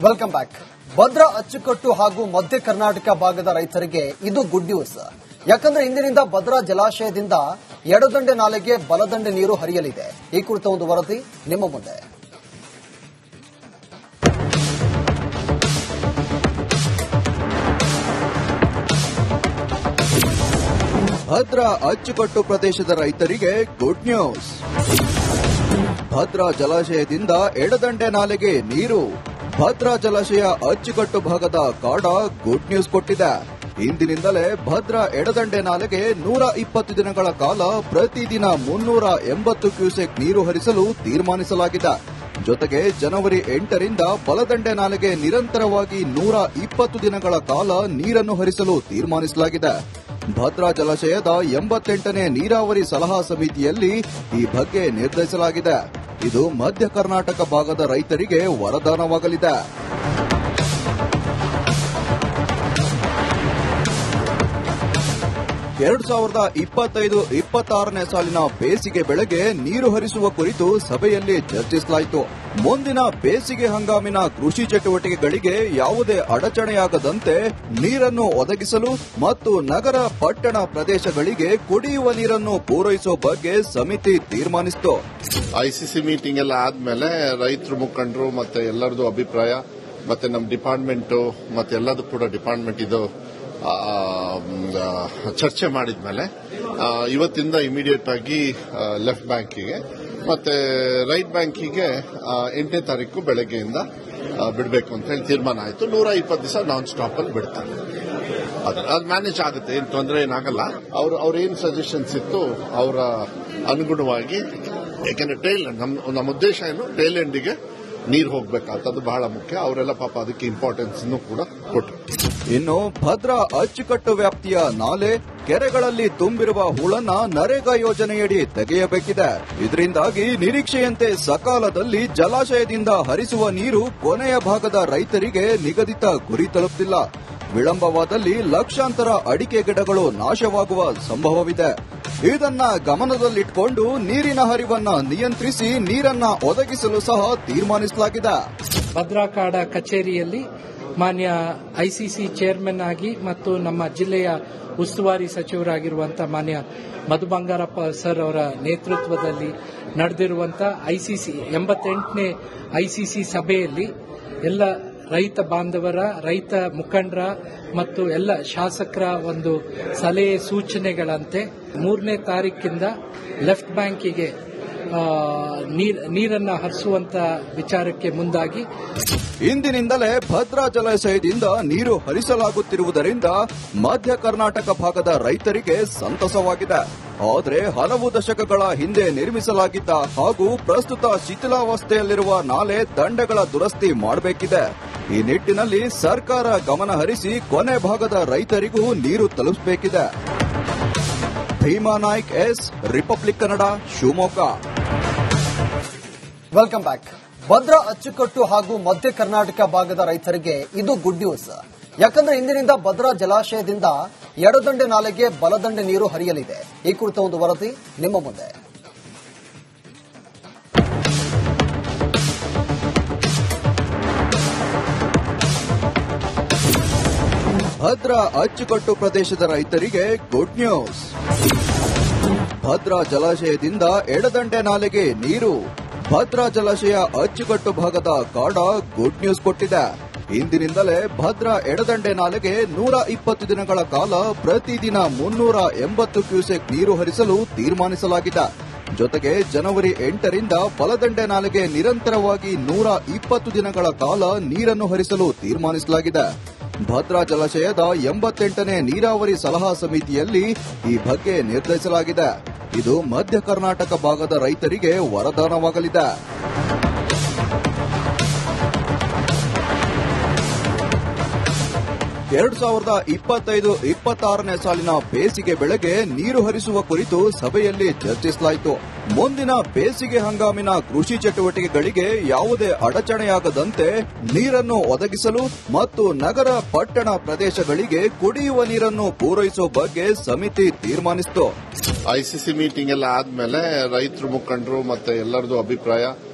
Welcome back. Bhadra ಅಚ್ಚುಕಟ್ಟು ಹಾಗೂ ಮಧ್ಯ ಕರ್ನಾಟಕ ಭಾಗದ ರೈತರಿಗೆ ಇದು ಗುಡ್ ನ್ಯೂಸ್. ಯಾಕಂದ್ರೆ ಇಂದಿನಿಂದ ಭದ್ರಾ ಜಲಾಶಯದಿಂದ ಎಡದಂಡೆ ನಾಲೆಗೆ ಬಲದಂಡೆ ನೀರು ಹರಿಯಲಿದೆ. ಈ ಕುರಿತ ಒಂದು ವರದಿ ನಿಮ್ಮ ಮುಂದೆ. ಭದ್ರಾ ಅಚ್ಚುಕಟ್ಟು ಪ್ರದೇಶದ ರೈತರಿಗೆ ಗುಡ್ ನ್ಯೂಸ್. ಭದ್ರಾ ಜಲಾಶಯದಿಂದ ಎಡದಂಡೆ ನಾಲೆಗೆ ನೀರು. ಭದ್ರಾ ಜಲಾಶಯ ಅಚ್ಚುಕಟ್ಟು ಭಾಗದ ಕಾಡ ಗುಡ್ ನ್ಯೂಸ್ ಕೊಟ್ಟಿದೆ. ಇಂದಿನಿಂದಲೇ ಭದ್ರಾ ಎಡದಂಡೆ ನಾಲೆಗೆ 120 ದಿನಗಳ ಕಾಲ ಪ್ರತಿದಿನ 380 ಕ್ಯೂಸೆಕ್ ನೀರು ಹರಿಸಲು ತೀರ್ಮಾನಿಸಲಾಗಿದೆ. ಜೊತೆಗೆ ಜನವರಿ 8ರಿಂದ ಬಲದಂಡೆ ನಾಲೆಗೆ ನಿರಂತರವಾಗಿ 120 ದಿನಗಳ ಕಾಲ ನೀರನ್ನು ಹರಿಸಲು ತೀರ್ಮಾನಿಸಲಾಗಿದೆ. ಭದ್ರಾ ಜಲಾಶಯದ 88ನೇ ನೀರಾವರಿ ಸಲಹಾ ಸಮಿತಿಯಲ್ಲಿ ಈ ಬಗ್ಗೆ ನಿರ್ಧರಿಸಲಾಗಿದೆ. ಇದು ಮಧ್ಯ ಕರ್ನಾಟಕ ಭಾಗದ ರೈತರಿಗೆ ವರದಾನವಾಗಲಿದೆ. 2025-26ನೇ ಸಾಲಿನ ಬೇಸಿಗೆ ಬೆಳೆಗೆ ನೀರು ಹರಿಸುವ ಕುರಿತು ಸಭೆಯಲ್ಲಿ ಚರ್ಚಿಸಲಾಯಿತು. ಮುಂದಿನ ಬೇಸಿಗೆ ಹಂಗಾಮಿನ ಕೃಷಿ ಚಟುವಟಿಕೆಗಳಿಗೆ ಯಾವುದೇ ಅಡಚಣೆಯಾಗದಂತೆ ನೀರನ್ನು ಒದಗಿಸಲು ಮತ್ತು ನಗರ ಪಟ್ಟಣ ಪ್ರದೇಶಗಳಿಗೆ ಕುಡಿಯುವ ನೀರನ್ನು ಪೂರೈಸುವ ಬಗ್ಗೆ ಸಮಿತಿ ತೀರ್ಮಾನಿಸಿತು. ಐಸಿಸಿ ಮೀಟಿಂಗ್ ಎಲ್ಲ ಆದ್ಮೇಲೆ ರೈತರ ಮುಖಂಡರು ಮತ್ತೆ ಎಲ್ಲರದು ಅಭಿಪ್ರಾಯ ಮತ್ತೆ ನಮ್ಮ ಡಿಪಾರ್ಟ್ಮೆಂಟ್ ಮತ್ತೆ ಎಲ್ಲದೂ ಕೂಡ ಡಿಪಾರ್ಟ್ಮೆಂಟ್ ಇದು ಚರ್ಚೆ ಮಾಡಿದ್ಮೇಲೆ ಇವತ್ತಿಂದ ಇಮಿಡಿಯೇಟ್ ಆಗಿ ಲೆಫ್ಟ್ ಬ್ಯಾಂಕಿಗೆ ಮತ್ತೆ ರೈಟ್ ಬ್ಯಾಂಕಿಗೆ 8ನೇ ತಾರೀಕು ಬೆಳಗ್ಗೆಯಿಂದ ಬಿಡಬೇಕು ಅಂತ ಹೇಳಿ ತೀರ್ಮಾನ ಆಯಿತು. 120 ದಿವಸ ನಾನ್ ಸ್ಟಾಪ್ ಅಲ್ಲಿ ಬಿಡ್ತಾರೆ. ಅದು ಮ್ಯಾನೇಜ್ ಆಗುತ್ತೆ, ಏನು ತೊಂದರೆ ಏನಾಗಲ್ಲ. ಅವ್ರ ಏನ್ ಸಜೆಷನ್ಸ್ ಇತ್ತು ಅವರ ಅನುಗುಣವಾಗಿ, ಯಾಕೆಂದ್ರೆ ನಮ್ಮ ಉದ್ದೇಶ ಏನು ಟೇಲ್ ಎಂಡಿಗೆ ನೀರು ಹೋಗ್ಬೇಕಾಗ್ತದ್ದು ಬಹಳ ಮುಖ್ಯ. ಅವರೆಲ್ಲ ಪಾಪ ಅದಕ್ಕೆ ಇಂಪಾರ್ಟೆನ್ಸ್ ಕೂಡ ಕೊಟ್ಟರು. ಇನ್ನು ಭದ್ರಾ ಅಚ್ಚುಕಟ್ಟು ವ್ಯಾಪ್ತಿಯ ನಾಲೆ ಕೆರೆಗಳಲ್ಲಿ ತುಂಬಿರುವ ಹೂಳನ್ನ ನರೇಗಾ ಯೋಜನೆಯಡಿ ತೆಗೆಯಬೇಕಿದೆ. ಇದರಿಂದಾಗಿ ನಿರೀಕ್ಷೆಯಂತೆ ಸಕಾಲದಲ್ಲಿ ಜಲಾಶಯದಿಂದ ಹರಿಸುವ ನೀರು ಕೊನೆಯ ಭಾಗದ ರೈತರಿಗೆ ನಿಗದಿತ ಗುರಿ ತಲುಪುತ್ತಿಲ್ಲ. ವಿಳಂಬವಾದಲ್ಲಿ ಲಕ್ಷಾಂತರ ಅಡಿಕೆ ಗಿಡಗಳು ನಾಶವಾಗುವ ಸಂಭವವಿದೆ. ಇದನ್ನ ಗಮನದಲ್ಲಿಟ್ಟುಕೊಂಡು ನೀರಿನ ಹರಿವನ್ನ ನಿಯಂತ್ರಿಸಿ ನೀರನ್ನ ಒದಗಿಸಲು ಸಹ ತೀರ್ಮಾನಿಸಲಾಗಿದೆ. ಭದ್ರಾ ಕಾಡ ಕಚೇರಿಯಲ್ಲಿ ಮಾನ್ಯ ಐಸಿಸಿ ಚೇರ್ಮನ್ ಆಗಿ ಮತ್ತು ನಮ್ಮ ಜಿಲ್ಲೆಯ ಉಸ್ತುವಾರಿ ಸಚಿವರಾಗಿರುವಂತಹ ಮಾನ್ಯ ಮಧು ಬಂಗಾರಪ್ಪ ಸರ್ ಅವರ ನೇತೃತ್ವದಲ್ಲಿ ನಡೆದಿರುವಂತಹ ಐಸಿಸಿ 88ನೇ ಐಸಿಸಿ ಸಭೆಯಲ್ಲಿ ಎಲ್ಲ ರೈತ ಬಾಂಧವರ, ರೈತ ಮುಖಂಡರ ಮತ್ತು ಎಲ್ಲ ಶಾಸಕರ ಒಂದು ಸಲಹೆ ಸೂಚನೆಗಳಂತೆ 3ನೇ ತಾರೀಕಿಂದ ಲೆಫ್ಟ್ ಬ್ಯಾಂಕಿಗೆ ನೀರನ್ನು ಹರಿಸುವಂತ ವಿಚಾರಕ್ಕೆ ಮುಂದಾಗಿ ಇಂದಿನಿಂದಲೇ ಭದ್ರಾ ಜಲಾಶಯದಿಂದ ನೀರು ಹರಿಸಲಾಗುತ್ತಿರುವುದರಿಂದ ಮಧ್ಯ ಕರ್ನಾಟಕ ಭಾಗದ ರೈತರಿಗೆ ಸಂತಸವಾಗಿದೆ. ಆದರೆ ಹಲವು ದಶಕಗಳ ಹಿಂದೆ ನಿರ್ಮಿಸಲಾಗಿದ್ದ ಹಾಗೂ ಪ್ರಸ್ತುತ ಶಿಥಿಲಾವಸ್ಥೆಯಲ್ಲಿರುವ ನಾಲೆ ದಂಡೆಗಳ ದುರಸ್ತಿ ಮಾಡಬೇಕಿದೆ. ಈ ನಿಟ್ಟಿನಲ್ಲಿ ಸರ್ಕಾರ ಗಮನ ಹರಿಸಿ ಕೊನೆ ಭಾಗದ ರೈತರಿಗೂ ನೀರು ತಲುಪಿಸಬೇಕಿದೆ. Bhima Naik S, Republic Kannada, Shivamogga. Welcome back. Bhadra ಅಚ್ಚುಕಟ್ಟು ಹಾಗೂ ಮಧ್ಯ ಕರ್ನಾಟಕ ಭಾಗದ ರೈತರಿಗೆ ಇದು ಗುಡ್ ನ್ಯೂಸ್. ಯಾಕಂದ್ರೆ ಇಂದಿನಿಂದ ಭದ್ರಾ ಜಲಾಶಯದಿಂದ ಎಡದಂಡೆ ನಾಲೆಗೆ ಬಲದಂಡೆ ನೀರು ಹರಿಯಲಿದೆ. ಈ ಕುರಿತ ಒಂದು ವರದಿ ನಿಮ್ಮ ಮುಂದೆ. ಭದ್ರಾ ಅಚ್ಚುಕಟ್ಟು ಪ್ರದೇಶದ ರೈತರಿಗೆ ಗುಡ್ ನ್ಯೂಸ್. ಭದ್ರಾ ಜಲಾಶಯದಿಂದ ಎಡದಂಡೆ ನಾಲೆಗೆ ನೀರು. ಭದ್ರಾ ಜಲಾಶಯ ಅಚ್ಚುಕಟ್ಟು ಭಾಗದ ಕಾಡ ಗುಡ್ ನ್ಯೂಸ್ ಕೊಟ್ಟಿದೆ. ಇಂದಿನಿಂದಲೇ ಭದ್ರಾ ಎಡದಂಡೆ ನಾಲೆಗೆ 120 ದಿನಗಳ ಕಾಲ ಪ್ರತಿದಿನ 380 ಕ್ಯೂಸೆಕ್ ನೀರು ಹರಿಸಲು ತೀರ್ಮಾನಿಸಲಾಗಿದೆ. ಜೊತೆಗೆ ಜನವರಿ 8ರಿಂದ ಬಲದಂಡೆ ನಾಲೆಗೆ ನಿರಂತರವಾಗಿ 120 ದಿನಗಳ ಕಾಲ ನೀರನ್ನು ಹರಿಸಲು ತೀರ್ಮಾನಿಸಲಾಗಿದೆ. ಭದ್ರಾ ಜಲಾಶಯದ 88ನೇ ನೀರಾವರಿ ಸಲಹಾ ಸಮಿತಿಯಲ್ಲಿ ಈ ಬಗ್ಗೆ ನಿರ್ಧರಿಸಲಾಗಿದೆ. ಇದು ಮಧ್ಯ ಕರ್ನಾಟಕ ಭಾಗದ ರೈತರಿಗೆ ವರದಾನವಾಗಲಿದೆ. 2025-26ನೇ ಸಾಲಿನ ಬೇಸಿಗೆ ಬೆಳೆಗೆ ನೀರು ಹರಿಸುವ ಕುರಿತು ಸಭೆಯಲ್ಲಿ ಚರ್ಚಿಸಲಾಯಿತು. ಮುಂದಿನ ಬೇಸಿಗೆ ಹಂಗಾಮಿನ ಕೃಷಿ ಚಟುವಟಿಕೆಗಳಿಗೆ ಯಾವುದೇ ಅಡಚಣೆಯಾಗದಂತೆ ನೀರನ್ನು ಒದಗಿಸಲು ಮತ್ತು ನಗರ ಪಟ್ಟಣ ಪ್ರದೇಶಗಳಿಗೆ ಕುಡಿಯುವ ನೀರನ್ನು ಪೂರೈಸುವ ಬಗ್ಗೆ ಸಮಿತಿ ತೀರ್ಮಾನಿಸಿತು. ಐಸಿಸಿ ಮೀಟಿಂಗ್ ಎಲ್ಲ ಆದ್ಮೇಲೆ ರೈತರ ಮುಖಂಡರು ಮತ್ತೆ ಎಲ್ಲರದು ಅಭಿಪ್ರಾಯ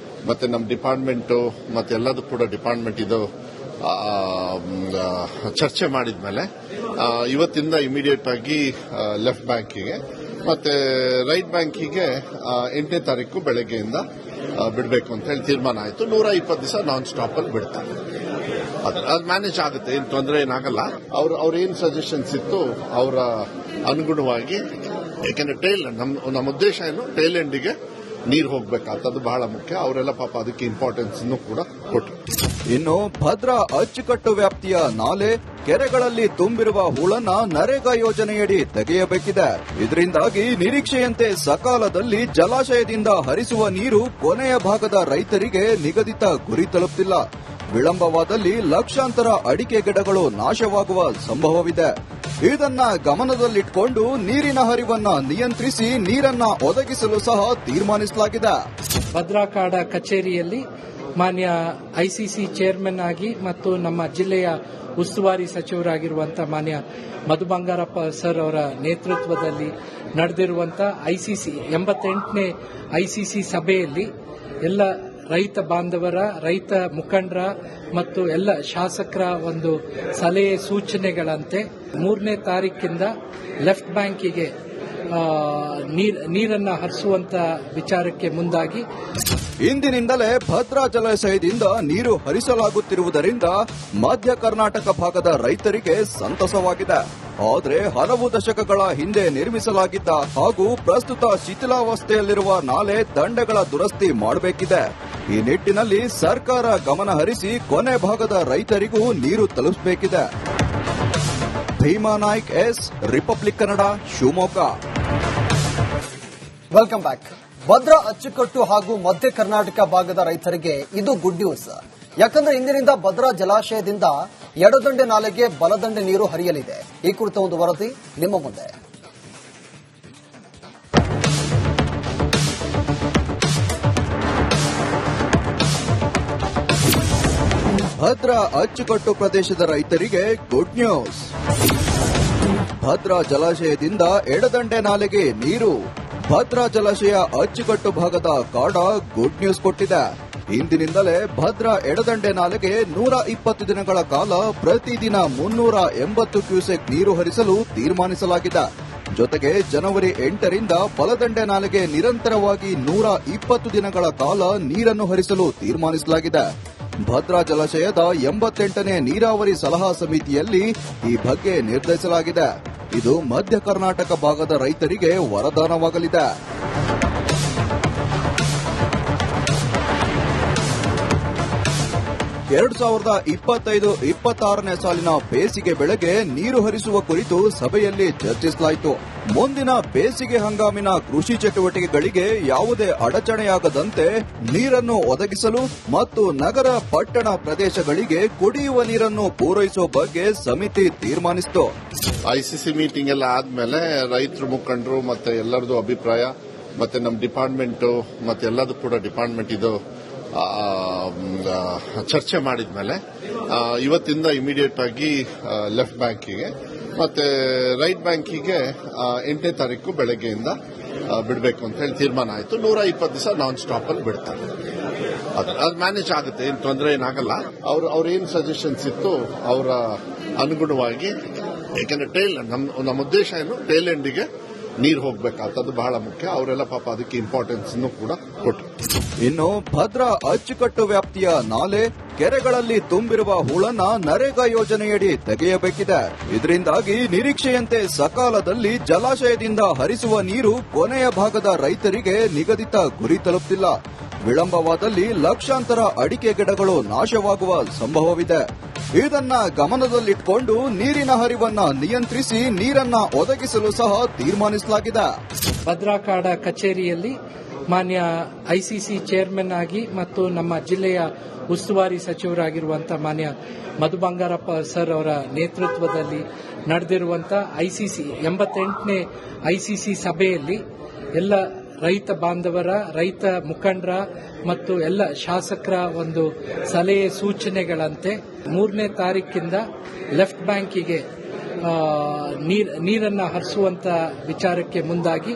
ಮತ್ತೆ ನಮ್ಮ ಡಿಪಾರ್ಟ್ಮೆಂಟು ಮತ್ತೆ ಎಲ್ಲದೂ ಕೂಡ ಡಿಪಾರ್ಟ್ಮೆಂಟ್ ಇದು ಚರ್ಚೆ ಮಾಡಿದ್ಮೇಲೆ ಇವತ್ತಿಂದ ಇಮಿಡಿಯೇಟ್ ಆಗಿ ಲೆಫ್ಟ್ ಬ್ಯಾಂಕಿಗೆ ಮತ್ತೆ ರೈಟ್ ಬ್ಯಾಂಕಿಗೆ 8ನೇ ತಾರೀಕು ಬೆಳಗ್ಗೆಯಿಂದ ಬಿಡಬೇಕು ಅಂತ ಹೇಳಿ ತೀರ್ಮಾನ ಆಯಿತು. 120 ದಿವಸ ನಾನ್ ಸ್ಟಾಪ್ ಅಲ್ಲಿ ಬಿಡ್ತಾರೆ. ಅದು ಮ್ಯಾನೇಜ್ ಆಗುತ್ತೆ, ಏನು ತೊಂದರೆ ಏನಾಗಲ್ಲ. ಅವ್ರ ಏನ್ ಸಜೆಷನ್ಸ್ ಇತ್ತು ಅವರ ಅನುಗುಣವಾಗಿ, ಯಾಕೆಂದ್ರೆ ನಮ್ಮ ಉದ್ದೇಶ ಏನು ಟೇಲ್ ಎಂಡಿಗೆ ನೀರು ಹೋಗ್ಬೇಕಾಗ್ತದ್ದು ಬಹಳ ಮುಖ್ಯ. ಅವರೆಲ್ಲ ಪಾಪ ಅದಕ್ಕೆ ಇಂಪಾರ್ಟೆನ್ಸ್ ಕೂಡ ಕೊಟ್ಟರು. ಇನ್ನು ಭದ್ರಾ ಅಚ್ಚುಕಟ್ಟು ವ್ಯಾಪ್ತಿಯ ನಾಲೆ ಕೆರೆಗಳಲ್ಲಿ ತುಂಬಿರುವ ಹೂಳನ್ನ ನರೇಗಾ ಯೋಜನೆಯಡಿ ತೆಗೆಯಬೇಕಿದೆ. ಇದರಿಂದಾಗಿ ನಿರೀಕ್ಷೆಯಂತೆ ಸಕಾಲದಲ್ಲಿ ಜಲಾಶಯದಿಂದ ಹರಿಸುವ ನೀರು ಕೊನೆಯ ಭಾಗದ ರೈತರಿಗೆ ನಿಗದಿತ ಗುರಿ ತಲುಪುತ್ತಿಲ್ಲ. ವಿಳಂಬವಾದಲ್ಲಿ ಲಕ್ಷಾಂತರ ಅಡಿಕೆ ಗಿಡಗಳು ನಾಶವಾಗುವ ಸಂಭವವಿದೆ. ಇದನ್ನ ಗಮನದಲ್ಲಿಟ್ಟುಕೊಂಡು ನೀರಿನ ಹರಿವನ್ನ ನಿಯಂತ್ರಿಸಿ ನೀರನ್ನ ಒದಗಿಸಲು ಸಹ ತೀರ್ಮಾನಿಸಲಾಗಿದೆ. ಭದ್ರಾ ಕಾಡ ಕಚೇರಿಯಲ್ಲಿ ಮಾನ್ಯ ಐಸಿಸಿ ಚೇರ್ಮನ್ ಆಗಿ ಮತ್ತು ನಮ್ಮ ಜಿಲ್ಲೆಯ ಉಸ್ತುವಾರಿ ಸಚಿವರಾಗಿರುವಂತಹ ಮಾನ್ಯ ಮಧು ಬಂಗಾರಪ್ಪ ಸರ್ ಅವರ ನೇತೃತ್ವದಲ್ಲಿ ನಡೆದಿರುವಂತಹ ಐಸಿಸಿ 88ನೇ ಐಸಿಸಿ ಸಭೆಯಲ್ಲಿ ಎಲ್ಲ ರೈತ ಬಾಂಧವರ, ರೈತ ಮುಖಂಡರ ಮತ್ತು ಎಲ್ಲ ಶಾಸಕರ ಒಂದು ಸಲಹೆ ಸೂಚನೆಗಳಂತೆ 3ನೇ ತಾರೀಕಿಂದ ಲೆಫ್ಟ್ ಬ್ಯಾಂಕಿಗೆ ನೀರನ್ನ ಹರಿಸುವಂತ ವಿಚಾರಕ್ಕೆ ಮುಂದಾಗಿ ಇಂದಿನಿಂದಲೇ ಭದ್ರಾ ಜಲಾಶಯದಿಂದ ನೀರು ಹರಿಸಲಾಗುತ್ತಿರುವುದರಿಂದ ಮಧ್ಯ ಕರ್ನಾಟಕ ಭಾಗದ ರೈತರಿಗೆ ಸಂತಸವಾಗಿದೆ. ಆದರೆ ಹಲವು ದಶಕಗಳ ಹಿಂದೆ ನಿರ್ಮಿಸಲಾಗಿದ್ದ ಹಾಗೂ ಪ್ರಸ್ತುತ ಶಿಥಿಲಾವಸ್ಥೆಯಲ್ಲಿರುವ ನಾಲೆ ದಂಡೆಗಳ ದುರಸ್ತಿ ಮಾಡಬೇಕಿದೆ. ಈ ನಿಟ್ಟಿನಲ್ಲಿ ಸರ್ಕಾರ ಗಮನ ಹರಿಸಿ ಕೊನೆ ಭಾಗದ ರೈತರಿಗೂ ನೀರು ತಲುಪಿಸಬೇಕಿದೆ. Bhima Naik S, Republic Kannada, Shivamogga. Welcome back. Bhadra ಅಚ್ಚುಕಟ್ಟು ಹಾಗೂ ಮಧ್ಯ ಕರ್ನಾಟಕ ಭಾಗದ ರೈತರಿಗೆ ಇದು ಗುಡ್ ನ್ಯೂಸ್. ಯಾಕಂದ್ರೆ ಇಂದಿನಿಂದ ಭದ್ರಾ ಜಲಾಶಯದಿಂದ ಎಡದಂಡೆ ನಾಲೆಗೆ ಬಲದಂಡೆ ನೀರು ಹರಿಯಲಿದೆ. ಈ ಕುರಿತ ಒಂದು ವರದಿ ನಿಮ್ಮ ಮುಂದೆ. ಭದ್ರಾ ಅಚ್ಚುಕಟ್ಟು ಪ್ರದೇಶದ ರೈತರಿಗೆ ಗುಡ್ ನ್ಯೂಸ್. ಭದ್ರಾ ಜಲಾಶಯದಿಂದ ಎಡದಂಡೆ ನಾಲೆಗೆ ನೀರು. ಭದ್ರಾ ಜಲಾಶಯ ಅಚ್ಚುಕಟ್ಟು ಭಾಗದ ಕಾಡ ಗುಡ್ ನ್ಯೂಸ್ ಕೊಟ್ಟಿದೆ. ಇಂದಿನಿಂದಲೇ ಭದ್ರಾ ಎಡದಂಡೆ ನಾಲೆಗೆ 120 ದಿನಗಳ ಕಾಲ ಪ್ರತಿದಿನ 380 ಕ್ಯೂಸೆಕ್ ನೀರು ಹರಿಸಲು ತೀರ್ಮಾನಿಸಲಾಗಿದೆ. ಜೊತೆಗೆ ಜನವರಿ 8ರಿಂದ ಬಲದಂಡೆ ನಾಲೆಗೆ ನಿರಂತರವಾಗಿ 120 ದಿನಗಳ ಕಾಲ ನೀರನ್ನು ಹರಿಸಲು ತೀರ್ಮಾನಿಸಲಾಗಿದೆ. ಭದ್ರಾ ಜಲಾಶಯದ 88ನೇ ನೀರಾವರಿ ಸಲಹಾ ಸಮಿತಿಯಲ್ಲಿ ಈ ಬಗ್ಗೆ ನಿರ್ಧರಿಸಲಾಗಿದೆ. ಇದು ಮಧ್ಯ ಕರ್ನಾಟಕ ಭಾಗದ ರೈತರಿಗೆ ವರದಾನವಾಗಲಿದೆ. 2025-26ನೇ ಸಾಲಿನ ಬೇಸಿಗೆ ಬೆಳೆಗೆ ನೀರು ಹರಿಸುವ ಕುರಿತು ಸಭೆಯಲ್ಲಿ ಚರ್ಚಿಸಲಾಯಿತು. ಮುಂದಿನ ಬೇಸಿಗೆ ಹಂಗಾಮಿನ ಕೃಷಿ ಚಟುವಟಿಕೆಗಳಿಗೆ ಯಾವುದೇ ಅಡಚಣೆಯಾಗದಂತೆ ನೀರನ್ನು ಒದಗಿಸಲು ಮತ್ತು ನಗರ ಪಟ್ಟಣ ಪ್ರದೇಶಗಳಿಗೆ ಕುಡಿಯುವ ನೀರನ್ನು ಪೂರೈಸುವ ಬಗ್ಗೆ ಸಮಿತಿ ತೀರ್ಮಾನಿಸಿತು. ಐಸಿಸಿ ಮೀಟಿಂಗ್ ಎಲ್ಲ ಆದ್ಮೇಲೆ ರೈತರು ಮುಖಂಡರು ಮತ್ತೆ ಎಲ್ಲರದು ಅಭಿಪ್ರಾಯ ಮತ್ತೆ ನಮ್ಮ ಡಿಪಾರ್ಟ್ಮೆಂಟು ಮತ್ತೆ ಎಲ್ಲದೂ ಕೂಡ ಡಿಪಾರ್ಟ್ಮೆಂಟ್ ಇದು ಚರ್ಚೆ ಮಾಡಿದ್ಮೇಲೆ ಇವತ್ತಿಂದ ಇಮಿಡಿಯೇಟ್ ಆಗಿ ಲೆಫ್ಟ್ ಬ್ಯಾಂಕಿಗೆ ಮತ್ತೆ ರೈಟ್ ಬ್ಯಾಂಕಿಗೆ 8ನೇ ತಾರೀಕು ಬೆಳಗ್ಗೆಯಿಂದ ಬಿಡಬೇಕು ಅಂತ ಹೇಳಿ ತೀರ್ಮಾನ ಆಯಿತು. 120 ದಿವಸ ನಾನ್ ಸ್ಟಾಪ್ ಅಲ್ಲಿ ಬಿಡ್ತಾರೆ. ಅದು ಮ್ಯಾನೇಜ್ ಆಗುತ್ತೆ, ಏನು ತೊಂದರೆ ಏನಾಗಲ್ಲ. ಅವ್ರ ಏನ್ ಸಜೆಷನ್ಸ್ ಇತ್ತು ಅವರ ಅನುಗುಣವಾಗಿ, ಯಾಕೆಂದ್ರೆ ನಮ್ಮ ಉದ್ದೇಶ ಏನು ಟೇಲ್ ಎಂಡಿಗೆ ನೀರು ಹೋಗ್ಬೇಕಾಗ್ತದ್ದು ಬಹಳ ಮುಖ್ಯ. ಅವರೆಲ್ಲ ಪಾಪ ಅದಕ್ಕೆ ಇಂಪಾರ್ಟೆನ್ಸ್ ಕೂಡ ಕೊಟ್ಟರು. ಇನ್ನು ಭದ್ರಾ ಅಚ್ಚುಕಟ್ಟು ವ್ಯಾಪ್ತಿಯ ನಾಲೆ ಕೆರೆಗಳಲ್ಲಿ ತುಂಬಿರುವ ಹೂಳನ್ನ ನರೇಗಾ ಯೋಜನೆಯಡಿ ತೆಗೆಯಬೇಕಿದೆ. ಇದರಿಂದಾಗಿ ನಿರೀಕ್ಷೆಯಂತೆ ಸಕಾಲದಲ್ಲಿ ಜಲಾಶಯದಿಂದ ಹರಿಸುವ ನೀರು ಕೊನೆಯ ಭಾಗದ ರೈತರಿಗೆ ನಿಗದಿತ ಗುರಿ ತಲುಪುತ್ತಿಲ್ಲ. ವಿಳಂಬವಾದಲ್ಲಿ ಲಕ್ಷಾಂತರ ಅಡಿಕೆ ಗಿಡಗಳು ನಾಶವಾಗುವ ಸಂಭವವಿದೆ. ಇದನ್ನ ಗಮನದಲ್ಲಿಟ್ಟುಕೊಂಡು ನೀರಿನ ಹರಿವನ್ನ ನಿಯಂತ್ರಿಸಿ ನೀರನ್ನ ಒದಗಿಸಲು ಸಹ ತೀರ್ಮಾನಿಸಲಾಗಿದೆ. ಭದ್ರಾ ಕಾಡ ಕಚೇರಿಯಲ್ಲಿ ಮಾನ್ಯ ಐಸಿಸಿ ಚೇರ್ಮನ್ ಆಗಿ ಮತ್ತು ನಮ್ಮ ಜಿಲ್ಲೆಯ ಉಸ್ತುವಾರಿ ಸಚಿವರಾಗಿರುವಂತಹ ಮಾನ್ಯ ಮಧು ಬಂಗಾರಪ್ಪ ಸರ್ ಅವರ ನೇತೃತ್ವದಲ್ಲಿ ನಡೆದಿರುವಂತಹ ಐಸಿಸಿ 88ನೇ ಐಸಿಸಿ ಸಭೆಯಲ್ಲಿ ಎಲ್ಲ ರೈತ ಬಾಂಧವರ, ರೈತ ಮುಖಂಡರ ಮತ್ತು ಎಲ್ಲ ಶಾಸಕರ ಒಂದು ಸಲಹೆ ಸೂಚನೆಗಳಂತೆ 3ನೇ ತಾರೀಕಿಂದ ಲೆಫ್ಟ್ ಬ್ಯಾಂಕಿಗೆ ನೀರನ್ನ ಹರಿಸುವಂತ ವಿಚಾರಕ್ಕೆ ಮುಂದಾಗಿ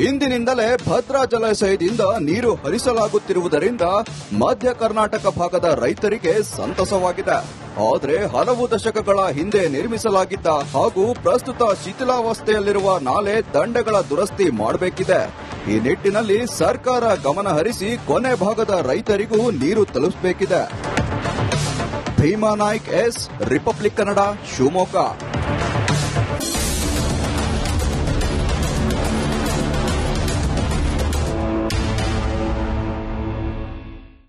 ಇಂದಿನಿಂದಲೇ ಭದ್ರಾ ಜಲಾಶಯದಿಂದ ನೀರು ಹರಿಸಲಾಗುತ್ತಿರುವುದರಿಂದ ಮಧ್ಯ ಕರ್ನಾಟಕ ಭಾಗದ ರೈತರಿಗೆ ಸಂತಸವಾಗಿದೆ. ಆದರೆ ಹಲವು ದಶಕಗಳ ಹಿಂದೆ ನಿರ್ಮಿಸಲಾಗಿದ್ದ ಹಾಗೂ ಪ್ರಸ್ತುತ ಶಿಥಿಲಾವಸ್ಥೆಯಲ್ಲಿರುವ ನಾಲೆ ದಂಡೆಗಳ ದುರಸ್ತಿ ಮಾಡಬೇಕಿದೆ. ಈ ನಿಟ್ಟಿನಲ್ಲಿ ಸರ್ಕಾರ ಗಮನ ಹರಿಸಿ ಕೊನೆ ಭಾಗದ ರೈತರಿಗೂ ನೀರು ತಲುಪಿಸಬೇಕಿದೆ. Bhima Naik S, Republic Kannada, Shivamogga.